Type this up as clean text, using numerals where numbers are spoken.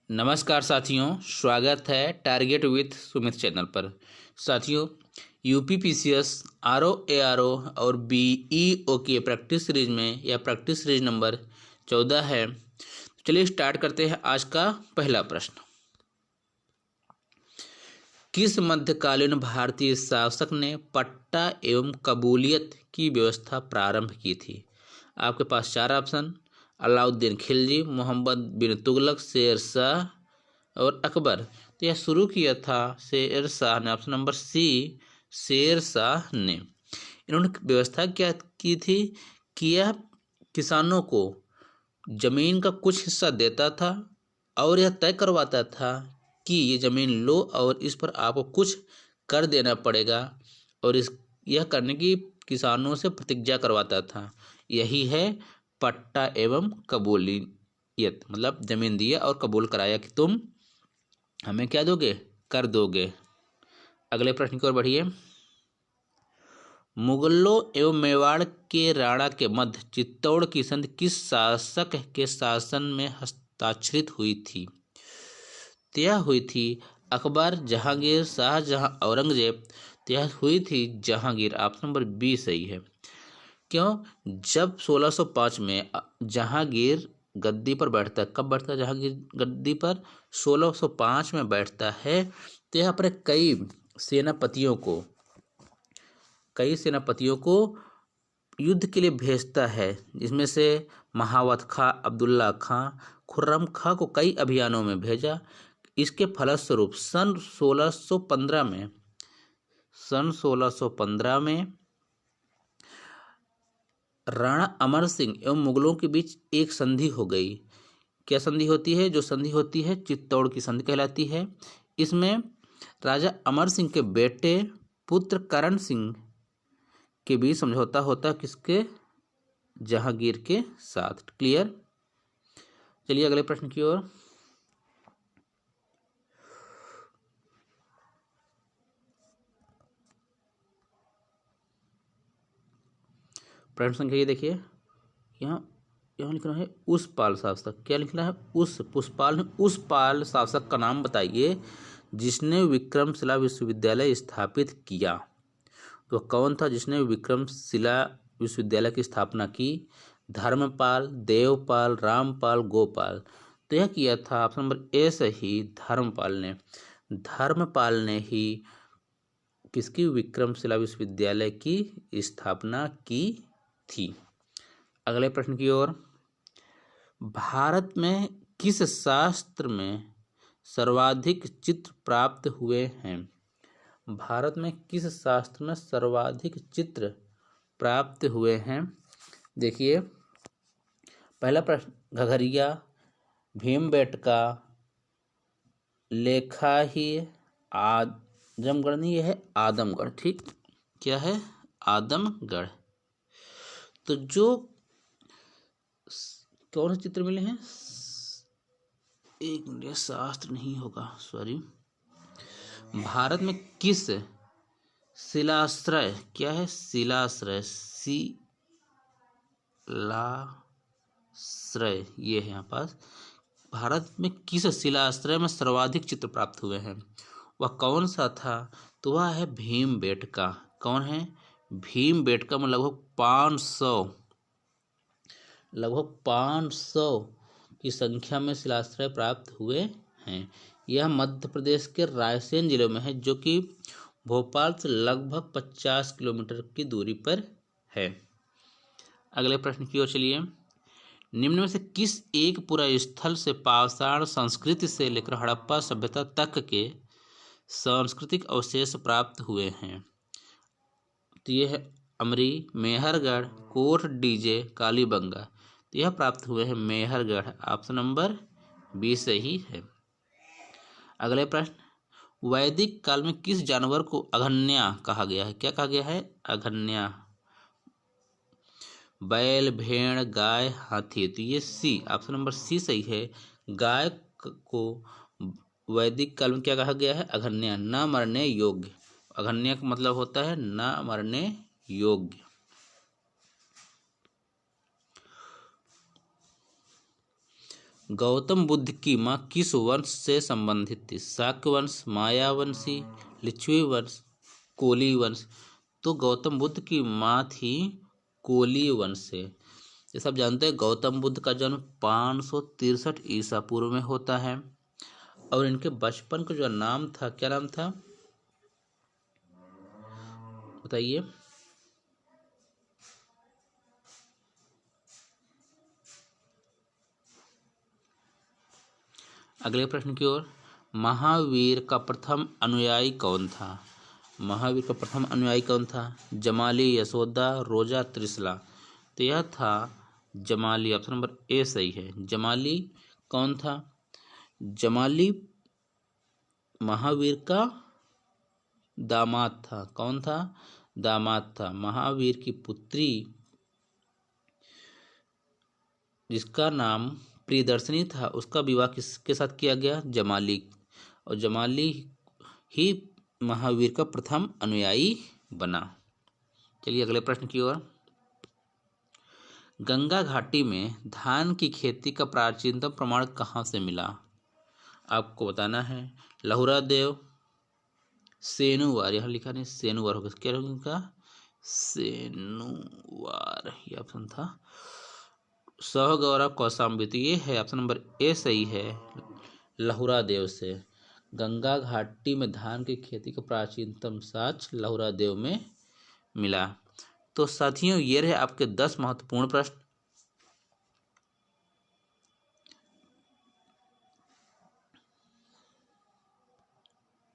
नमस्कार साथियों, स्वागत है टारगेट विथ सुमित चैनल पर। साथियों, यूपीपीसीएस, आरओ एआरओ और बीईओ की प्रैक्टिस सीरीज में यह प्रैक्टिस सीरीज नंबर 14 है। चलिए स्टार्ट करते हैं आज का पहला प्रश्न। किस मध्यकालीन भारतीय शासक ने पट्टा एवं कबूलियत की व्यवस्था प्रारंभ की थी? आपके पास चार ऑप्शन: अलाउद्दीन खिलजी, मोहम्मद बिन तुगलक, शेर शाह और अकबर। तो यह शुरू किया था शेर शाह ने। Option number C, Sher Shah ने। इन्होंने व्यवस्था क्या की थी कि यह किसानों को जमीन का कुछ हिस्सा देता था और यह तय करवाता था कि ये ज़मीन लो और इस पर आपको कुछ कर देना पड़ेगा, और यह करने की किसानों से प्रतिज्ञा करवाता था। यही है पट्टा एवं कबूलियत, मतलब ज़मीन दिया और कबूल कराया कि तुम हमें क्या दोगे, कर दोगे। अगले प्रश्न की ओर बढ़िए। मुगलों एवं मेवाड़ के राणा के मध्य चित्तौड़ की संधि किस शासक के शासन में हस्ताक्षरित हुई थी? यह हुई थी अकबर, जहांगीर, शाहजहां, औरंगजेब। यह हुई थी जहांगीर। ऑप्शन नंबर बी सही है। क्यों? जब 1605 में जहांगीर गद्दी पर बैठता है। कब बैठता है जहांगीर गद्दी पर? 1605 में बैठता है। तो यह अपने कई सेनापतियों को युद्ध के लिए भेजता है, जिसमें से महावत खां, अब्दुल्ला खां, खुर्रम खां को कई अभियानों में भेजा। इसके फलस्वरूप सन 1615 में राणा अमर सिंह एवं मुगलों के बीच एक संधि हो गई। क्या संधि होती है? जो संधि होती है चित्तौड़ की संधि कहलाती है। इसमें राजा अमर सिंह के बेटे पुत्र करण सिंह के बीच समझौता होता है। किसके? जहांगीर के साथ। क्लियर? चलिए अगले प्रश्न की ओर। प्रश्न संख्या ये देखिए, यहाँ लिखना है उस पाल शासक। क्या लिखना है? उस पाल शासक का नाम बताइए जिसने विक्रमशिला विश्वविद्यालय स्थापित किया। तो कौन था जिसने विक्रमशिला विश्वविद्यालय की स्थापना की? धर्मपाल, देवपाल, रामपाल, गोपाल। तो यह किया था ऑप्शन नंबर ए सही, धर्मपाल ने ही किसकी? विक्रमशिला विश्वविद्यालय की स्थापना की थी। अगले प्रश्न की ओर। भारत में किस शास्त्र में सर्वाधिक चित्र प्राप्त हुए हैं? भारत में किस शास्त्र में सर्वाधिक चित्र प्राप्त हुए हैं? देखिए, पहला प्रश्न घघरिया, भीमबेटका, लेखाही, आजमगढ़ नहीं, यह है आदमगढ़। ठीक, क्या है? आदमगढ़। तो जो कौन से चित्र मिले हैं? एक मिनट, शास्त्र नहीं होगा, सॉरी। भारत में किस शिलाश्रय, क्या है? शिलाश्रय, ये है यहाँ पास। भारत में किस शिलाश्रय में सर्वाधिक चित्र प्राप्त हुए हैं? वह कौन सा था? तो वह है भीमबेटका। कौन है? भीमबेटका में लगभग 500 की संख्या में शिलाश्रय प्राप्त हुए हैं। यह मध्य प्रदेश के रायसेन जिले में है, जो कि भोपाल से लगभग 50 किलोमीटर की दूरी पर है। अगले प्रश्न की ओर चलिए। निम्न में से किस एक पुरास्थल से पाषाण संस्कृति से लेकर हड़प्पा सभ्यता तक के सांस्कृतिक अवशेष प्राप्त हुए हैं? तो यह है अमरी, मेहरगढ़, कोट डीजे, कालीबंगा। तो यह प्राप्त हुए हैं मेहरगढ़। ऑप्शन नंबर बी सही है। अगले प्रश्न, वैदिक काल में किस जानवर को अघन्या कहा गया है? क्या कहा गया है? अघन्या। बैल, भेड़, गाय, हाथी। तो ये सी, ऑप्शन नंबर सी सही है। गाय को वैदिक काल में क्या कहा गया है? अघन्या, न मरने योग्य। अघन्या का मतलब होता है न मरने योग्य। गौतम बुद्ध की माँ किस वंश से संबंधित थी? शाक्य वंश, मायावंशी, लिच्छवी वंश, कोली वंश। तो गौतम बुद्ध की माँ थी कोली वंश से। ये सब जानते हैं गौतम बुद्ध का जन्म 563 ईसा पूर्व में होता है और इनके बचपन का जो नाम था, क्या नाम था बताइए? अगले प्रश्न की ओर। महावीर का प्रथम अनुयायी कौन था? महावीर का प्रथम अनुयायी कौन था? जमाली, यशोदा, रोजा, त्रिशला। तो यह था जमाली। ऑप्शन नंबर ए सही है। जमाली कौन था? जमाली महावीर का दामाद था। कौन था? दामाद था। महावीर की पुत्री जिसका नाम प्रियदर्शनी था, उसका विवाह किसके साथ किया गया? जमाली। और जमाली ही महावीर का प्रथम अनुयायी बना। चलिए अगले प्रश्न की ओर। गंगा घाटी में धान की खेती का प्राचीनतम प्रमाण कहाँ से मिला? आपको बताना है। लहुरा देव, सेनुवार, यहाँ लिखा नहीं, सेनुवार होगा, क्या होगा इनका? सेनुवार, ये ऑप्शन था। सहगौरव कौशाम्बी, तो ये है ऑप्शन नंबर ए सही है, लहुरा देव से। गंगा घाटी में धान की खेती का प्राचीनतम साक्ष्य लहुरा देव में मिला। तो साथियों, ये रहे आपके 10 महत्वपूर्ण प्रश्न।